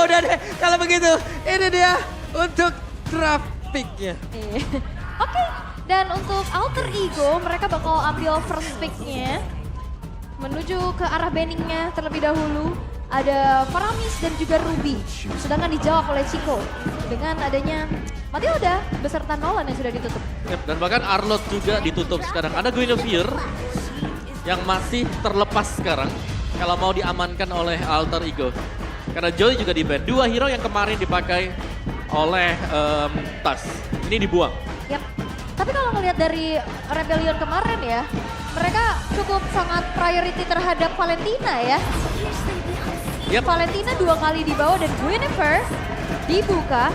udah deh, kalau begitu ini dia untuk draft pick-nya. Oke, dan untuk Alter Ego mereka bakal ambil first pick-nya. Menuju ke arah banningnya terlebih dahulu. Ada Faramis dan juga Ruby. Sedangkan dijawab oleh Chico. Dengan adanya Matilda beserta Nolan yang sudah ditutup. Yap, dan bahkan Arlott juga ditutup sekarang. Ada Guinevere yang masih terlepas sekarang. Kalau mau diamankan oleh Alter Ego. Karena Joy juga di ban. Dua hero yang kemarin dipakai oleh Tas. Ini dibuang. Yap. Tapi kalau ngelihat dari Rebellion kemarin ya, mereka cukup sangat priority terhadap Valentina ya. Yep. Valentina 2 kali dibawa dan Guinevere dibuka.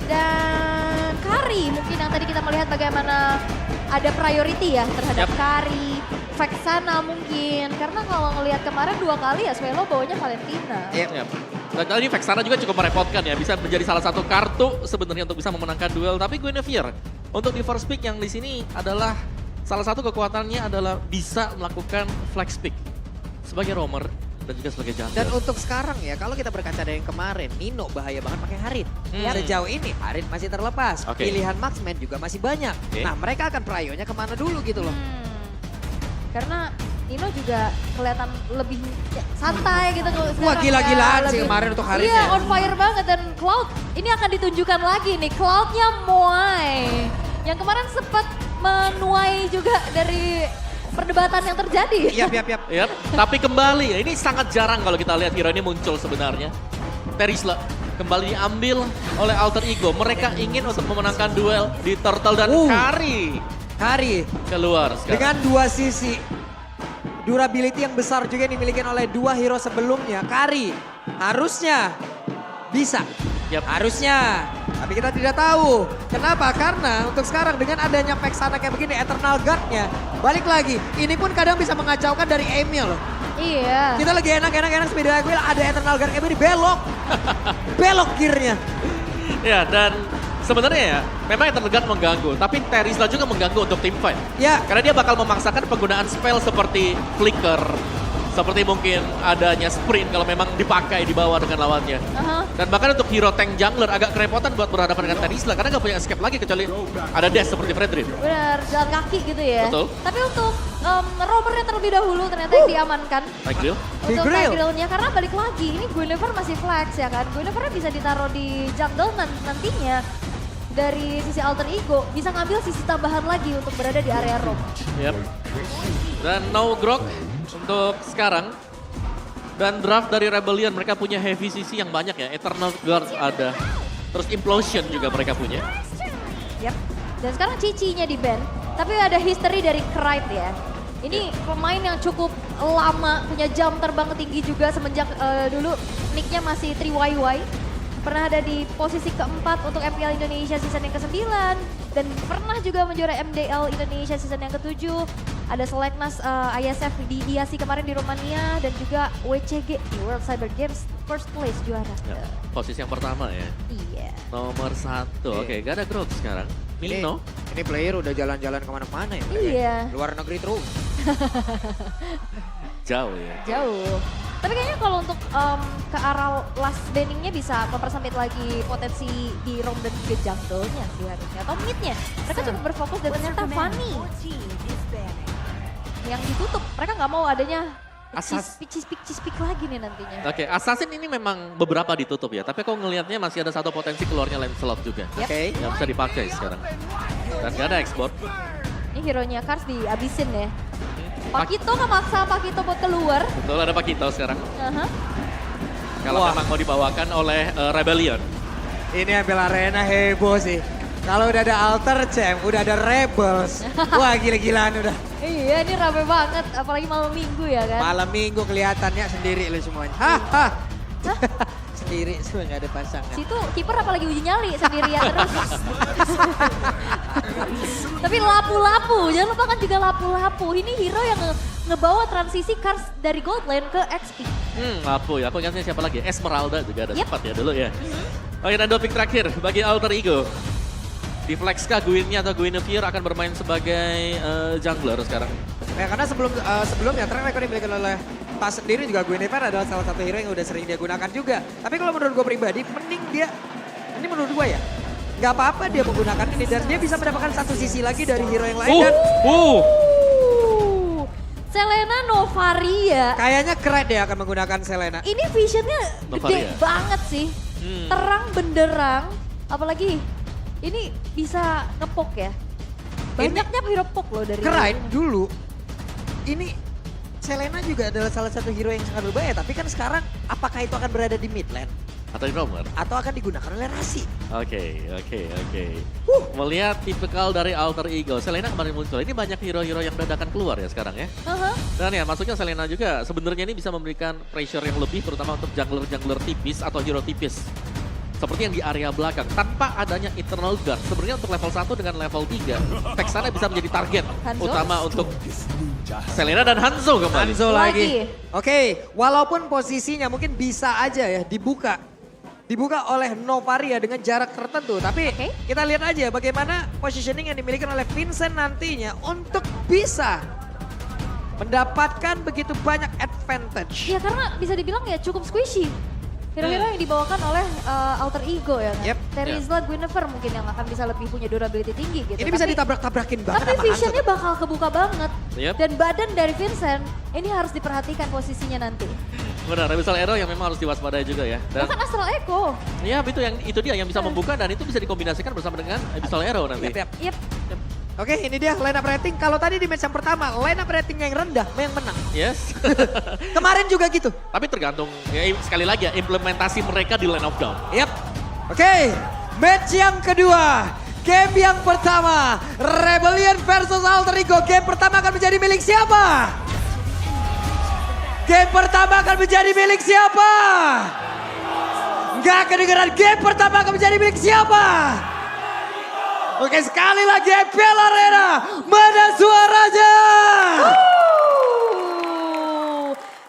Dan Kari mungkin yang tadi kita melihat bagaimana ada priority ya terhadap Yep. Kari. Vexana mungkin, karena kalau ngelihat kemarin 2 kali ya Swelo bawanya Valentina. Yap. Dan kali ini Vexana juga cukup merepotkan ya, bisa menjadi salah satu kartu sebenarnya untuk bisa memenangkan duel. Tapi Guinevere untuk di first pick yang di sini adalah salah satu kekuatannya adalah bisa melakukan flex pick sebagai roamer dan juga sebagai jungler. Dan untuk sekarang ya, kalau kita berkaca dari yang kemarin, Nino bahaya banget pakai Harit. Sejauh ini Harit masih terlepas, Oke. pilihan marksman juga masih banyak. Oke. Nah mereka akan prayonya kemana dulu gitu loh. Karena Nino juga kelihatan lebih santai gitu. Wah, sekarang gila-gilaan ya, sih lebih- kemarin untuk Haritnya. Iya, on fire banget. Dan Cloud ini akan ditunjukkan lagi nih. Cloudnya Moai. Yang kemarin sempat menuai juga dari perdebatan yang terjadi. Yap. Yap, tapi kembali ya, ini sangat jarang kalau kita lihat hero ini muncul sebenarnya. Terisla kembali diambil oleh Alter Ego. Mereka ingin untuk memenangkan duel di Turtle dan Kari Kari keluar sekarang. dengan dua sisi durability yang besar juga yang dimiliki oleh dua hero sebelumnya. Kari harusnya bisa. Yap. Harusnya. Tapi kita tidak tahu. Kenapa? Karena untuk sekarang dengan adanya Vexana kayak begini, Eternal Guard-nya. Balik lagi. Ini pun kadang bisa mengacaukan dari Emil loh. Iya. Kita lagi enak speed wheel, ada Eternal Guard kayak begini, belok. Belok gearnya. Ya, dan sebenarnya ya, memang Eternal Guard mengganggu, tapi Terisla juga mengganggu untuk tim fight. Ya, Karena dia bakal memaksakan penggunaan spell seperti Flicker, seperti mungkin adanya sprint kalau memang dipakai di bawah dengan lawannya. Aha. Dan bahkan untuk hero tank jungler agak kerepotan buat berhadapan dengan Terisla karena nggak punya escape lagi kecuali ada dash seperti Fredrin. Benar, jalan kaki gitu ya. Betul. Tapi untuk roamernya terlebih dahulu ternyata yang diamankan. Baik, Grill. Untuk Grill. Tigreal-nya karena balik lagi ini Guinevere masih flex ya kan. Guinevere bisa ditaruh di jungle nantinya dari sisi Alter Ego bisa ngambil sisi tambahan lagi untuk berada di area roam. Yep. Dan no grok untuk sekarang. Dan draft dari Rebellion mereka punya heavy CC yang banyak ya. Eternal Guard ada. Terus Implosion juga mereka punya. Yap. Dan sekarang Cici-nya di ban. Tapi ada history dari Krite ya. Ini pemain yang cukup lama, punya jam terbang tinggi juga semenjak dulu nicknya masih 3YY. Pernah ada di posisi keempat untuk MPL Indonesia season yang ke-9. Dan pernah juga menjuara MDL Indonesia season yang ke-7. Ada Seleknas ISF di IASI kemarin di Romania. Dan juga WCG di World Cyber Games first place juara. Ya, posisi yang pertama ya. Iya. Nomor 1. Oke, gak ada grok sekarang. Milino. Ini player udah jalan-jalan kemana-mana ya. kayaknya. Iya. Luar negeri terus. Jauh ya. Jauh. Tapi kayaknya kalau untuk ke arah last banningnya bisa mempersempit lagi potensi di roam dan juga jungle-nya sih harusnya. Atau mid-nya. Mereka cukup berfokus dan ternyata Fanny yang ditutup. Mereka nggak mau adanya cispik lagi nih nantinya. Oke, Assassin ini memang beberapa ditutup ya. Tapi kok ngelihatnya masih ada satu potensi keluarnya Lancelot juga. Yep. Oke. Yang bisa dipakai sekarang. Dan gak ada export. Ini hero-nya Kars dihabisin ya. Pakito memaksa Pakito buat keluar. Betul, ada Pakito sekarang. Aha. Kalau Wah. memang mau dibawakan oleh Rebellion. Ini ambil arena heboh sih. Kalau udah ada Alter Champ, udah ada Rebels. Wah gila-gilaan udah. Iya ini rame banget, apalagi malam minggu ya kan. Malam minggu kelihatannya sendiri lu semuanya. Hah? Sendiri semua nggak ada pasangan. Situ kiper apalagi uji nyali sendirian terus. Tapi lapu-lapu, jangan lupakan juga lapu-lapu. Ini hero yang ngebawa transisi Kars dari gold lane ke XP. Lapu ya. Aku ingatnya siapa lagi? Esmeralda juga ada Yep. sempat ya dulu ya. Oke, dan 2 pick terakhir bagi Alter Ego. Di flex kah Gwynnya atau Guinevere akan bermain sebagai jungler sekarang? Ya karena sebelumnya track record dimiliki oleh Tas sendiri juga Guinevere adalah salah satu hero yang udah sering dia gunakan juga. Tapi kalau menurut gue pribadi, mending dia, ini menurut gue ya, nggak apa-apa dia menggunakan ini. Dan dia bisa mendapatkan satu sisi lagi dari hero yang lain. Dan Selena Novaria. kayaknya keren dia akan menggunakan Selena. Ini visionnya gede Novaria. banget sih. Terang benderang. Apalagi ini bisa ngepok ya. Banyaknya hero pok loh dari Keren ini. dulu, ini Selena juga adalah salah satu hero yang sangat berbahaya. Tapi kan sekarang apakah itu akan berada di mid lane? Atau di roamer? Atau akan digunakan oleh Rasi? Oke. Melihat tipikal dari Alter Ego, Selena kemarin muncul. Ini banyak hero-hero yang dadakan keluar ya sekarang ya. Dan ya masuknya Selena juga sebenarnya ini bisa memberikan pressure yang lebih terutama untuk jungler-jungler tipis atau hero tipis. Seperti yang di area belakang, tanpa adanya Eternal Guard. Sebenarnya untuk level 1 dengan level 3, Vexana bisa menjadi target Hanzo? utama untuk Selena dan Hanzo kembali. Hanzo lagi. Lagi. Oke, walaupun posisinya mungkin bisa aja ya dibuka oleh Novaria dengan jarak tertentu. Tapi Oke. kita lihat aja bagaimana positioning yang dimiliki oleh Vincent nantinya untuk bisa mendapatkan begitu banyak advantage. Ya karena bisa dibilang ya cukup squishy. Hero-hero yang dibawakan oleh Alter Ego ya kan. Yep. Terizla, Guinevere mungkin yang akan bisa lebih punya durability tinggi gitu. Ini bisa Tapi- ditabrak-tabrakin banget Tapi sama visionnya Hanzo. bakal kebuka banget. Yep. Dan badan dari Vincent ini harus diperhatikan posisinya nanti. Benar, Abyssal Arrow yang memang harus diwaspadai juga ya. Dan Bahkan Astral Echo. ya itu dia yang bisa membuka dan itu bisa dikombinasikan bersama dengan Abyssal Arrow nanti. Yap, yap. Yep. Oke, ini dia line up rating. Kalau tadi di match yang pertama, line up rating yang rendah yang menang. Yes. Kemarin juga gitu. Tapi tergantung ya sekali lagi ya implementasi mereka di line of down. Yap. Oke, match yang kedua. Game yang pertama, Rebellion versus Alter Ego. Game pertama akan menjadi milik siapa? Game pertama akan menjadi milik siapa? Nggak kedengeran. Game pertama akan menjadi milik siapa? Oke, sekali lagi EPL Arena. Mana suaranya?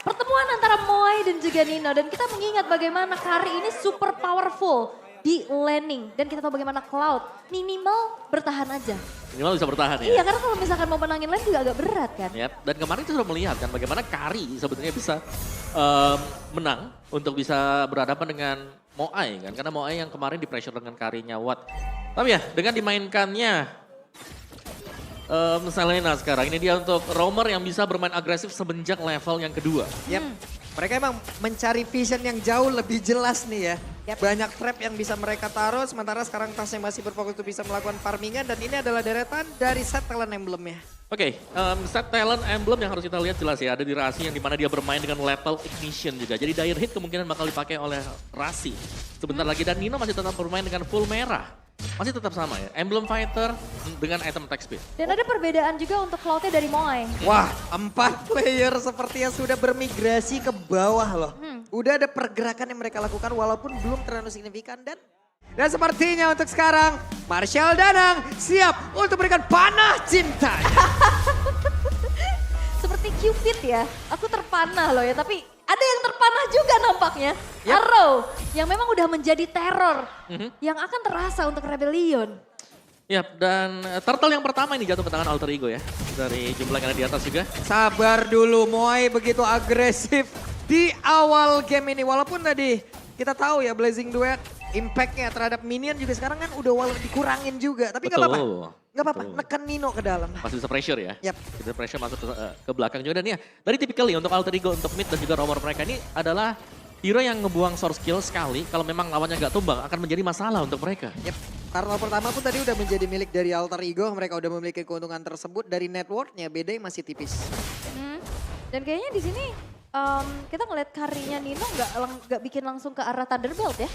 Pertemuan antara Moai dan juga Nino. Dan kita mengingat bagaimana Kari ini super powerful di laning. Dan kita tahu bagaimana Cloud minimal bertahan aja. Minimal bisa bertahan ya. Iya karena kalau misalkan mau menangin lane juga agak berat kan. Yap. Dan kemarin kita sudah melihat kan bagaimana Kari sebenarnya bisa menang untuk bisa berhadapan dengan Moai kan. Karena Moai yang kemarin di pressure dengan Karinya Watt. Tapi ya dengan dimainkannya Selena sekarang. Ini dia untuk roamer yang bisa bermain agresif semenjak level yang kedua. Yap. Mereka emang mencari vision yang jauh lebih jelas nih ya. Yap. Banyak trap yang bisa mereka taruh, sementara sekarang tasnya masih berfokus untuk bisa melakukan farmingan. Dan ini adalah deretan dari set talent emblemnya. Oke, set talent emblem yang harus kita lihat jelas ya. Ada di Rasi yang dimana dia bermain dengan lethal ignition juga. Jadi dire hit kemungkinan bakal dipakai oleh Rasi. Sebentar lagi dan Nino masih tetap bermain dengan full merah. Masih tetap sama ya, emblem fighter dengan item attack speed. Dan ada perbedaan juga untuk Cloud-nya dari Moai. Wah, 4 player sepertinya sudah bermigrasi ke bawah loh. Udah ada pergerakan yang mereka lakukan walaupun belum terlalu signifikan. Dan sepertinya untuk sekarang, Marshall Danang siap untuk berikan panah cintanya. Seperti Cupid ya, aku terpanah loh ya. Tapi ada yang terpanah juga nampaknya. Yap. Arrow yang memang udah menjadi teror. Yang akan terasa untuk Rebellion. Yap, dan turtle yang pertama ini jatuh ke tangan Alter Ego ya. Dari jumlah yang ada di atas juga. Sabar dulu, Moai begitu agresif di awal game ini. Walaupun tadi kita tahu ya Blazing Duet impact-nya terhadap minion juga sekarang kan udah walau dikurangin juga. Tapi gak apa-apa, gak apa-apa, Betul. neken Nino ke dalam. Masih bisa pressure ya. Yap. Bisa pressure masuk ke belakang juga. Dan ya, dari typically untuk Alter Ego, untuk mid dan juga roamer mereka ini adalah hero yang ngebuang source kill sekali. Kalau memang lawannya gak tumbang akan menjadi masalah untuk mereka. Yep. Turtle pertama pun tadi udah menjadi milik dari Alter Ego. Mereka udah memiliki keuntungan tersebut. Dari networknya beda yang masih tipis. Dan kayaknya di sini kita ngeliat Karinya Nino nggak bikin langsung ke arah Thunderbolt ya.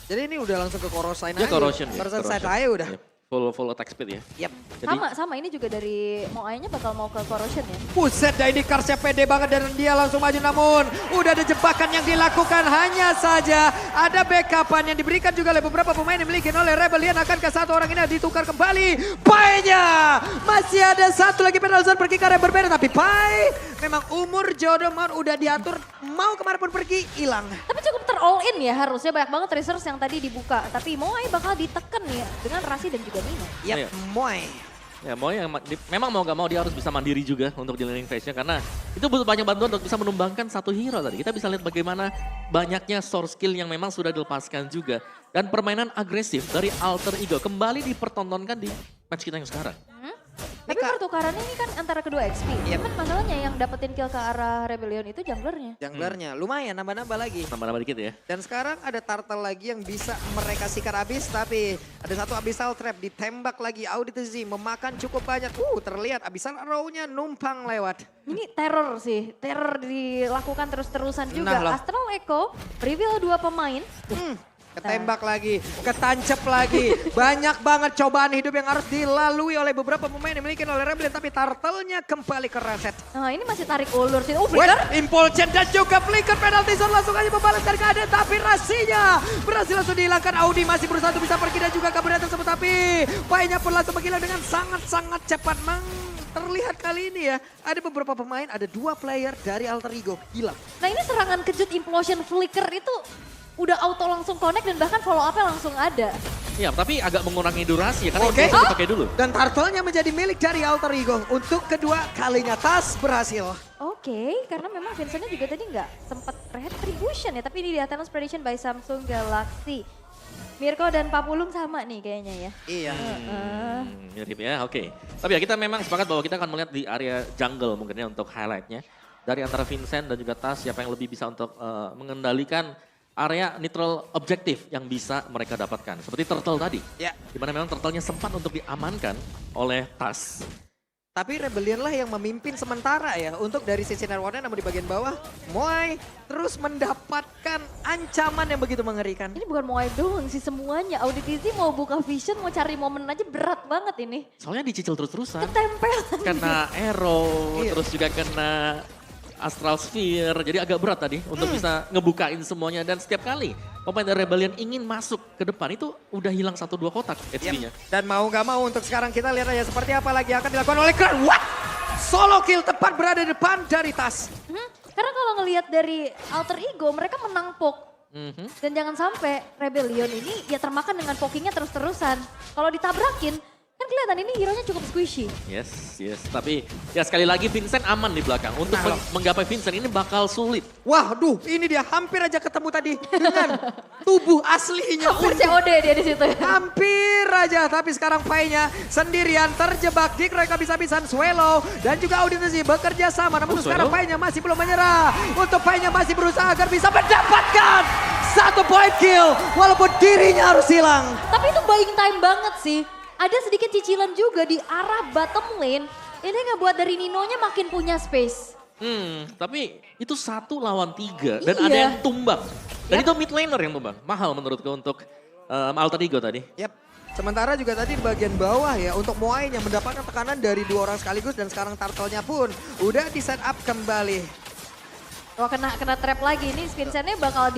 Jadi ini udah langsung ke Corrosion Dia aja. corrosion ya. Corrosion side corrosion. aja udah. Yep. Full attack speed ya. Yep. Jadi, Sama ini juga dari Moai-nya bakal mau ke Corrosion ya. Buset, dah ini Karsnya pede banget dan dia langsung maju namun udah ada jebakan yang dilakukan hanya saja ada backupan yang diberikan juga oleh beberapa pemain yang dimiliki oleh Rebellion. Akankah satu orang ini ditukar kembali? Pai-nya masih ada satu lagi penalti pergi ke arah yang berbeda tapi Pai memang umur jodoh udah diatur mau kemana pun pergi hilang. Tapi cukup ter-all in ya harusnya banyak banget resource yang tadi dibuka. Tapi Moai bakal diteken nih dengan Rasi dan juga Nino. Yap, Iya. Moai. Ya memang mau gak mau dia harus bisa mandiri juga untuk di laning phase-nya karena itu butuh banyak bantuan untuk bisa menumbangkan satu hero tadi. Kita bisa lihat bagaimana banyaknya source skill yang memang sudah dilepaskan juga. Dan permainan agresif dari Alter Ego kembali dipertontonkan di match kita yang sekarang. Tapi pertukarannya ini kan antara kedua XP. Yep. Cuman masalahnya yang dapetin kill ke arah Rebellion itu junglernya. Junglernya lumayan nambah-nambah lagi. Nambah-nambah dikit ya. Dan sekarang ada Turtle lagi yang bisa mereka sikat habis. Tapi ada satu Abyssal Trap ditembak lagi. Audit Z memakan cukup banyak. Terlihat Abyssal Arrow-nya numpang lewat. Ini teror sih, teror dilakukan terus-terusan juga. Nah loh. Astral Echo reveal 2 pemain. Ketembak lagi, ketancep lagi. Banyak banget cobaan hidup yang harus dilalui oleh beberapa pemain yang dimiliki oleh Rebellion. Tapi Turtle-nya kembali ke reset. Nah ini masih tarik ulur sih. Oh Wait, Flicker. Impulsion dan juga Flicker penalty zone langsung aja membalas dari keadaan. Tapi Rasinya berhasil langsung dihilangkan. Audi masih berusaha untuk bisa pergi dan juga kabur tersebut. Tapi Pai-nya pun langsung menghilang dengan sangat-sangat cepat. Terlihat kali ini ya, ada beberapa pemain, ada 2 player dari Alter Ego hilang. Nah ini serangan kejut Implosion Flicker itu udah auto langsung connect dan bahkan follow up-nya langsung ada. Iya, tapi agak mengurangi durasi ya karena Oke. itu dipakai dulu. Dan Turtle-nya menjadi milik dari Alter Ego. Untuk kedua kalinya Tas berhasil. Oke, karena memang Vincent-nya juga tadi nggak sempat retribution ya, tapi ini di Athenos Prediction by Samsung Galaxy. Mirko dan Papulung sama nih kayaknya ya. Iya. Mirip ya, oke. Tapi ya kita memang sepakat bahwa kita akan melihat di area jungle mungkin ya untuk highlightnya. Dari antara Vincent dan juga Tas, siapa yang lebih bisa untuk mengendalikan area neutral objektif yang bisa mereka dapatkan. Seperti Turtle tadi. Ya. Dimana memang Turtle-nya sempat untuk diamankan oleh Tas. Tapi Rebellion lah yang memimpin sementara ya untuk dari sisi Nerwana, namun di bagian bawah Moai terus mendapatkan ancaman yang begitu mengerikan. Ini bukan Moai doang sih semuanya. Auditizi mau buka vision, mau cari momen aja berat banget ini. Soalnya dicicil terus-terusan. Ketempel. Kena arrow, Iya. terus juga kena Astral Sphere, jadi agak berat tadi untuk bisa ngebukain semuanya. Dan setiap kali pemain dari Rebellion ingin masuk ke depan itu udah hilang 1-2 kotak HP-nya. Dan mau gak mau untuk sekarang kita lihat aja seperti apa lagi akan dilakukan oleh Kran. What? Solo kill tepat berada di depan dari Tas. Karena kalau ngelihat dari Alter Ego, mereka menang poke. Dan jangan sampai Rebellion ini ya termakan dengan pokingnya terus-terusan. Kalau ditabrakin, kan kelihatan ini hero-nya cukup squishy. Yes. Tapi ya sekali lagi Vincent aman di belakang. Untuk menggapai Vincent ini bakal sulit. Waduh, ini dia hampir aja ketemu tadi dengan tubuh aslinya. Hampir COD dia di situ. Hampir aja, tapi sekarang Pai-nya sendirian terjebak di mereka bisa-bisan Swallow dan juga Auditasi bekerja sama. Namun sekarang Pai-nya masih belum menyerah. Untuk Pai-nya masih berusaha agar bisa mendapatkan 1 point kill walaupun dirinya harus hilang. Tapi itu buying time banget sih. Ada sedikit cicilan juga di arah bottom lane. Ini ngebuat dari Ninonya makin punya space. Tapi itu 1 lawan 3 dan Iya. ada yang tumbang. Dan itu mid laner yang tumbang. Mahal menurutku untuk Alter Ego tadi. Yap. Sementara juga tadi di bagian bawah ya untuk Moai yang mendapatkan tekanan dari 2 orang sekaligus dan sekarang Turtle-nya pun udah di set up kembali. Wah kena trap lagi. Ini Vincent-nya bakal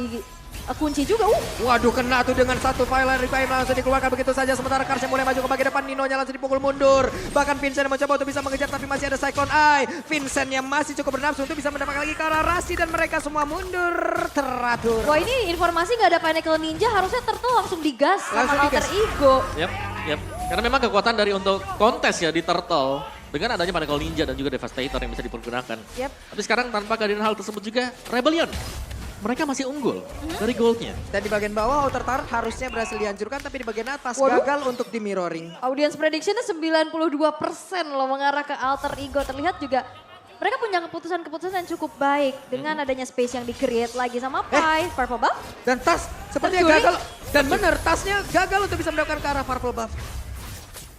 kunci juga. Waduh, kena tuh dengan 1 file revive langsung dikeluarkan begitu saja. Sementara Karsnya mulai maju ke bagian depan, Ninonya langsung dipukul mundur. Bahkan Vincent mencoba untuk bisa mengejar tapi masih ada Cyclone Eye. Vincent yang masih cukup bernafsu untuk bisa mendapatkan lagi ke arah Rasi dan mereka semua mundur teratur. Wah ini informasi nggak ada Pinnacle Ninja, harusnya Turtle langsung digas sama Langsung Alter digas. Ego. Yap. Karena memang kekuatan dari untuk kontes ya di Turtle. Dengan adanya Pinnacle Ninja dan juga Devastator yang bisa dipergunakan. Yep. Tapi sekarang tanpa kehadiran hal tersebut juga Rebellion. Mereka masih unggul dari goldnya. Dan di bagian bawah Outer Turret harusnya berhasil dihancurkan tapi di bagian atas Waduh. gagal untuk di mirroring. Audience prediction-nya 92% loh mengarah ke Alter Ego. Terlihat juga mereka punya keputusan-keputusan yang cukup baik dengan adanya space yang di-create lagi sama Pai, Purple Buff. Dan Tas sepertinya Tercuri. gagal. Dan benar tasnya gagal untuk bisa mendapatkan ke arah Purple Buff.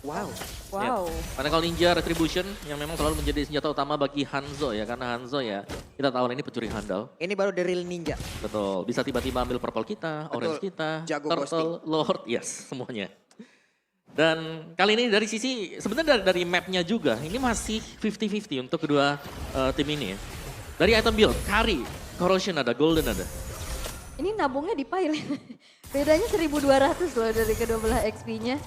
Wow. Wow. Pinnacle Ninja Retribution yang memang selalu menjadi senjata utama bagi Hanzo ya. Karena Hanzo ya kita tahu ini pencuri handal. Ini baru The Real Ninja. Betul, bisa tiba-tiba ambil purple kita, Betul. orange kita, Jago turtle, lord, yes semuanya. Dan kali ini dari sisi, sebenarnya dari mapnya juga, ini masih 50-50 untuk kedua tim ini ya. Dari item build, Kari, Corrosion ada, Golden ada. Ini nabungnya di Pai. Bedanya 1.200 loh dari kedua belah XP-nya.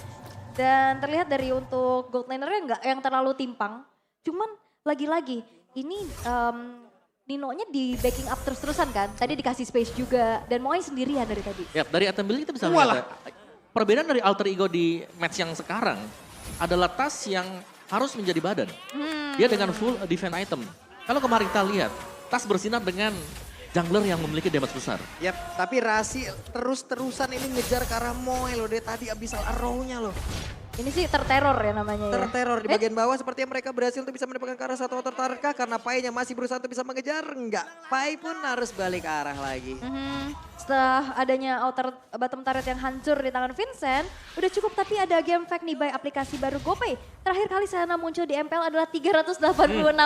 Dan terlihat dari untuk gold laner-nya nggak yang terlalu timpang. Cuman lagi-lagi ini Nino-nya di backing up terus-terusan kan. Tadi dikasih space juga dan Moai sendirian dari tadi. Ya, dari item build kita bisa Walah. lihat perbedaan dari Alter Ego di match yang sekarang. adalah tas yang harus menjadi badan. Dia dengan full defense item. Kalau kemarin kita lihat, tas bersinar dengan jungler yang memiliki damage besar. Yap, tapi Rasi terus-terusan ini ngejar ke arah Moe loh. Dia tadi Abyssal Arrow-nya loh. Ini sih terteror ya namanya ya. Terteror di bagian bawah sepertinya mereka berhasil untuk bisa mendapatkan ke arah satu outer turret kah? Karena Pai-nya masih berusaha untuk bisa mengejar. Enggak, Pai pun harus balik ke arah lagi. Setelah adanya outer bottom turret yang hancur di tangan Vincent, udah cukup tapi ada game fact nih by aplikasi baru GoPay. Terakhir kali Sana muncul di MPL adalah 386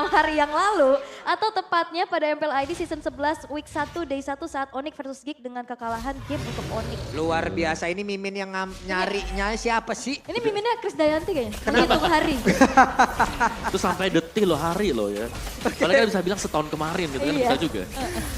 hari yang lalu. Atau tepatnya pada MPL ID Season 11 Week 1 Day 1 saat Onyx versus Geek dengan kekalahan game untuk Onyx. Luar biasa, ini Mimin yang nyarinya siapa sih? Ini miminnya Chris Dayanti kayaknya, menghitung hari. Itu sampai detik loh, hari loh ya. Padahal kan bisa bilang setahun kemarin gitu kan, Iya. bisa juga.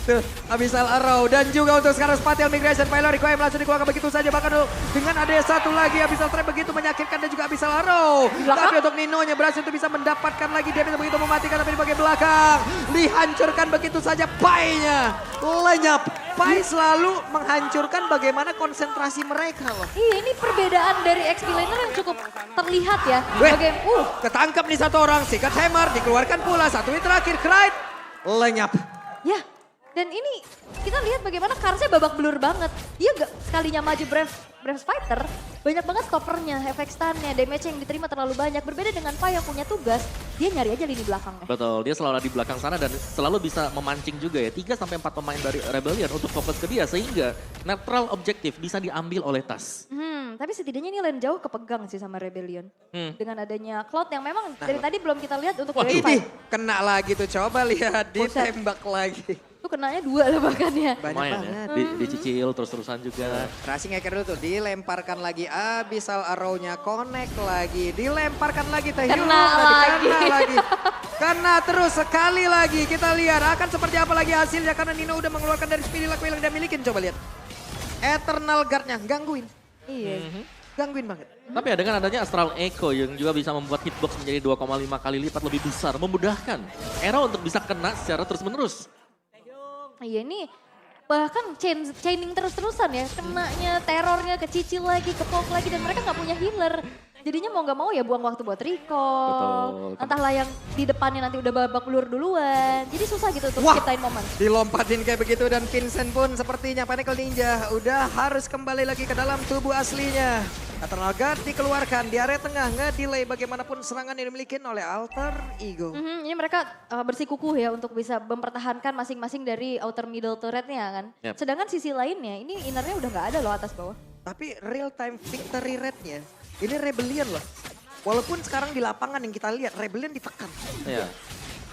Tuh, Abyssal Arrow dan juga untuk sekarang Spatial Migration Pylori Koem langsung dikeluarkan begitu saja. Bahkan dengan ada satu lagi Abyssal Trap begitu menyakitkan dan juga Abyssal Arrow. Tapi untuk Nino-nya berhasil untuk bisa mendapatkan lagi damage begitu mematikan tapi di bagian belakang. Dihancurkan begitu saja Pai-nya. Lenyap. Pai selalu menghancurkan bagaimana konsentrasi mereka loh. Iya, ini perbedaan dari XP laner yang cukup terlihat ya. Weh, ketangkap nih satu orang. Sikat Hammer dikeluarkan pula. Satu hit terakhir, Krite. Lenyap. Ya, dan ini kita lihat bagaimana Karsnya babak belur banget. Dia gak sekalinya maju Brave Fighter, banyak banget stoppernya, efek stunnya, damage yang diterima terlalu banyak. Berbeda dengan Pai yang punya tugas, dia nyari aja lini belakangnya. Betul, dia selalu ada di belakang sana dan selalu bisa memancing juga ya. 3-4 pemain dari Rebellion untuk fokus ke dia sehingga netral objektif bisa diambil oleh tas. Tapi setidaknya ini lane jauh kepegang sih sama Rebellion. Dengan adanya Cloud yang memang dari tadi belum kita lihat untuk Wah, Brave ini Fight. kena lagi tuh, coba lihat ditembak lagi. Itu kenanya 2 loh bahkan ya. Banyak Lumayan banget. ya, dicicil terus-terusan juga. Rasi ngeker dulu tuh, dilemparkan lagi Abyssal Arrow-nya, connect lagi, dilemparkan lagi Taehyung. Kena lagi. Kena lagi. Kena terus sekali lagi, kita lihat akan seperti apa lagi hasilnya karena Nino udah mengeluarkan dari speed laku yang dia milikin. Coba lihat. Eternal Guard-nya gangguin, Iya. gangguin banget. Tapi ya dengan adanya Astral Echo yang juga bisa membuat hitbox menjadi 2,5 kali lipat lebih besar, memudahkan Arrow untuk bisa kena secara terus-menerus. Iya, ini bahkan chaining terus-terusan ya. Kenanya, terornya, kecicil lagi, kepok lagi dan mereka nggak punya healer. Jadinya mau nggak mau ya buang waktu buat recall. Betul. Entahlah yang di depannya nanti udah babak belur duluan. Jadi susah gitu untuk Wah, ciptain momen. dilompatin kayak begitu dan Vincent pun sepertinya Pinnacle Ninja udah harus kembali lagi ke dalam tubuh aslinya. Eternal Guard dikeluarkan di area tengah, nge-delay bagaimanapun serangan yang dimiliki oleh Alter Ego. Ini mereka bersikukuh ya untuk bisa mempertahankan masing-masing dari outer middle turretnya kan. Yep. Sedangkan sisi lainnya ini innernya udah nggak ada loh atas bawah. Tapi real time victory rate-nya ini Rebellion loh. Walaupun sekarang di lapangan yang kita lihat Rebellion ditekan. Ya.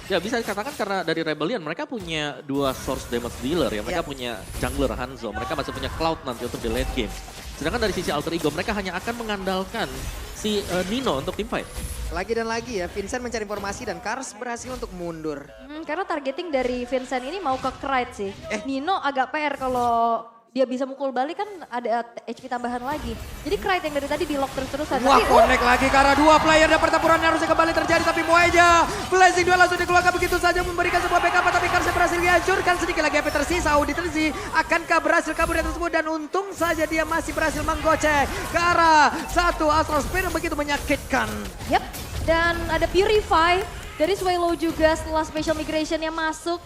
Ya bisa dikatakan karena dari Rebellion mereka punya 2 source damage dealer ya. Mereka punya jungler Hanzo, mereka masih punya Cloud nanti untuk di late game. Sedangkan dari sisi Alter Ego mereka hanya akan mengandalkan si Nino untuk teamfight. Lagi dan lagi ya, Vincent mencari informasi dan Kars berhasil untuk mundur. Karena targeting dari Vincent ini mau ke Krite sih. Nino agak PR kalau dia bisa mukul balik kan ada HP tambahan lagi. Jadi Krite yang dari tadi di lock terus-terusan. Wah, Tapi, connect lagi ke arah 2 player dan pertempuran harusnya kembali terjadi tapi Moeja blazing 2 langsung dikeluarkan begitu saja memberikan sebuah backup tapi Kars berhasil dihancurkan. Sedikit lagi HP tersisa, Audi Terzi akankah berhasil kabur dari tersebut dan untung saja dia masih berhasil menggocek ke arah satu Astral Spear yang begitu menyakitkan. Yep, dan ada Purify dari Swallow juga setelah Special Migration-nya masuk.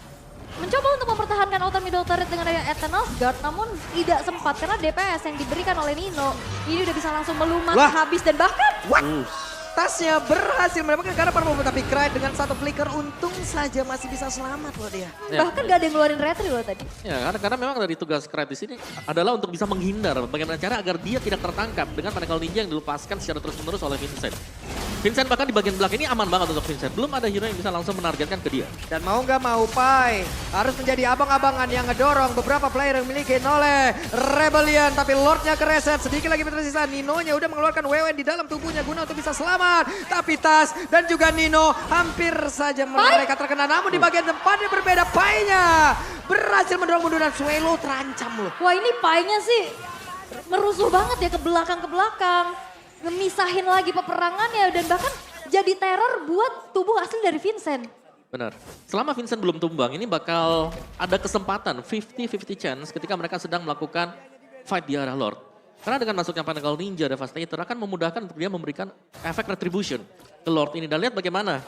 Mencoba untuk mempertahankan outer middle turret dengan adanya Eternal Guard, namun tidak sempat karena DPS yang diberikan oleh Nino ini udah bisa langsung melumat, habis dan bahkan Tasnya berhasil mendapatkan karena performa tapi Krite dengan satu flicker untung saja masih bisa selamat loh dia. bahkan gak ada yang ngeluarin retri loh tadi. Ya karena memang dari tugas Krite di sini adalah untuk bisa menghindar bagaimana cara agar dia tidak tertangkap dengan Pinnacle Ninja yang dilepaskan secara terus-menerus oleh Vincent. Vincent bahkan di bagian belakang ini aman banget untuk Vincent. Belum ada hero yang bisa langsung menargetkan ke dia. Dan mau nggak mau Pai harus menjadi abang-abangan yang ngedorong beberapa player yang dimiliki oleh Rebellion. Tapi Lordnya kereset, sedikit lagi tersisa. Nino-nya udah mengeluarkan WW di dalam tubuhnya guna untuk bisa selamat. Tapi Tas dan juga Nino hampir saja mereka terkena. Namun di bagian tempatnya berbeda, Pai-nya berhasil mendorong mundur dan Swallow terancam loh. Wah, ini Pai-nya sih merusuh banget ya ke belakang. Ngemisahin lagi peperangannya dan bahkan jadi teror buat tubuh asli dari Vincent. Benar. Selama Vincent belum tumbang ini bakal ada kesempatan 50-50 chance ketika mereka sedang melakukan fight di arah Lord. Karena dengan masuknya Pentacle Ninja Devastator akan memudahkan untuk dia memberikan efek retribution ke Lord ini. Dan lihat bagaimana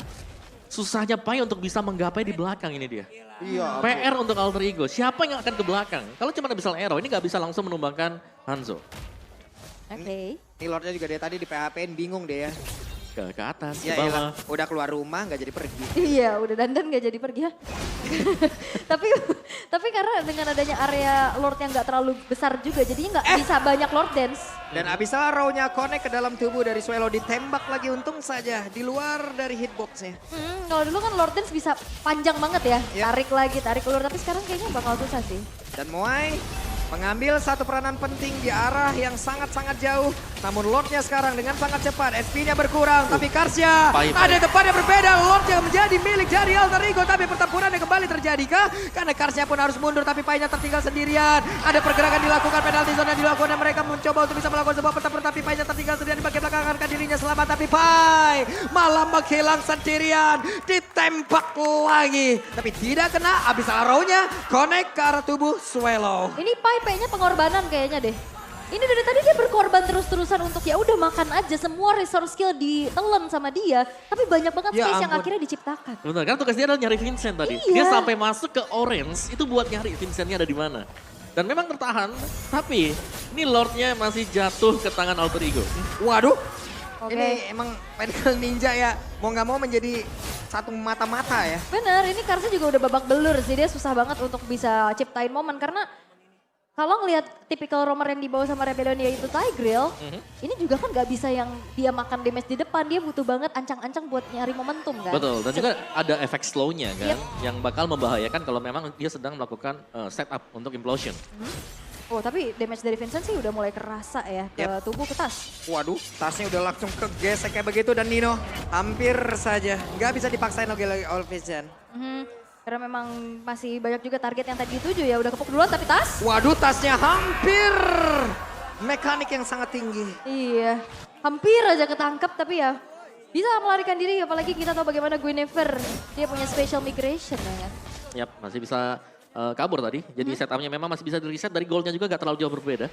susahnya Pai untuk bisa menggapai di belakang ini dia. Iya. PR untuk Alter Ego, siapa yang akan ke belakang? Kalau cuma Abyssal Arrow, ini nggak bisa langsung menumbangkan Hanzo. Oke. Ini Lordnya juga dari tadi di PHP-in bingung deh ya. Ke atas, ke Ya bawah. iyalah, udah keluar rumah nggak jadi pergi. Iya, udah dandan gak jadi pergi ya. tapi karena dengan adanya area Lord yang gak terlalu besar juga, jadinya gak bisa banyak Lord Dance. Dan Abyssal Arrow-nya connect ke dalam tubuh dari Swelo, ditembak lagi untung saja di luar dari hitbox-nya. Kalau dulu kan Lord Dance bisa panjang banget ya, Yep. tarik lagi, tarik keluar. Tapi sekarang kayaknya bakal susah sih. Dan Moai mengambil satu peranan penting di arah yang sangat-sangat jauh. Namun Lordnya sekarang dengan sangat cepat, SP-nya berkurang. Tapi Karsya Pai. ada tempat yang berbeda. Lord yang menjadi milik dari Alter Ego. Tapi pertempuran yang kembali terjadi kah? Karena Karsya pun harus mundur, tapi Pai-nya tertinggal sendirian. Ada pergerakan dilakukan, penalti zone yang dilakukan. Dan mereka mencoba untuk bisa melakukan sebuah pertempuran. Tapi Pai-nya tertinggal sendirian di bagian belakang. Akan dirinya selamat, tapi Pai malah menghilang sendirian. Ditembak lagi. Tapi tidak kena. Abyssal Arrow-nya connect ke arah tubuh Swelo. Ini Pai-nya pengorbanan kayaknya deh. Ini dari tadi dia berkorban terus-terusan untuk ya udah makan aja, semua resource skill ditelan sama dia. Tapi banyak banget Ya space yang ampun. akhirnya diciptakan. Benar, karena tugas dia adalah nyari Vincent tadi. Iya. Dia sampai masuk ke Orange, itu buat nyari Vincentnya ada di mana. Dan memang tertahan, tapi ini Lordnya masih jatuh ke tangan Alter Ego. Waduh, Oke. ini emang Pentacle Ninja ya, mau nggak mau menjadi satu mata-mata ya. Bener, ini Karsya juga udah babak belur sih. Dia susah banget untuk bisa ciptain momen karena kalau ngelihat tipikal roamer yang dibawa sama Rebellion yaitu Tigreal, ini juga kan gak bisa yang dia makan damage di depan. Dia butuh banget ancang-ancang buat nyari momentum kan. Betul, dan juga ada efek slow-nya kan, Yep. yang bakal membahayakan kalau memang dia sedang melakukan setup untuk implosion. Oh tapi damage dari Vincent sih udah mulai kerasa ya ke Yep. tubuh, ke tas. Waduh, tasnya udah langsung kegesek kayak begitu dan Nino hampir saja nggak bisa dipaksain lagi All Vision. Karena memang masih banyak juga target yang tadi dituju ya. Udah kepuk duluan tapi tas. Waduh, tasnya hampir mekanik yang sangat tinggi. Iya, hampir aja ketangkep tapi ya bisa melarikan diri. Apalagi kita tahu bagaimana Guinevere, dia punya special migration ya. Yap, masih bisa kabur tadi. Jadi setupnya memang masih bisa di reset, dari goalnya juga gak terlalu jauh berbeda.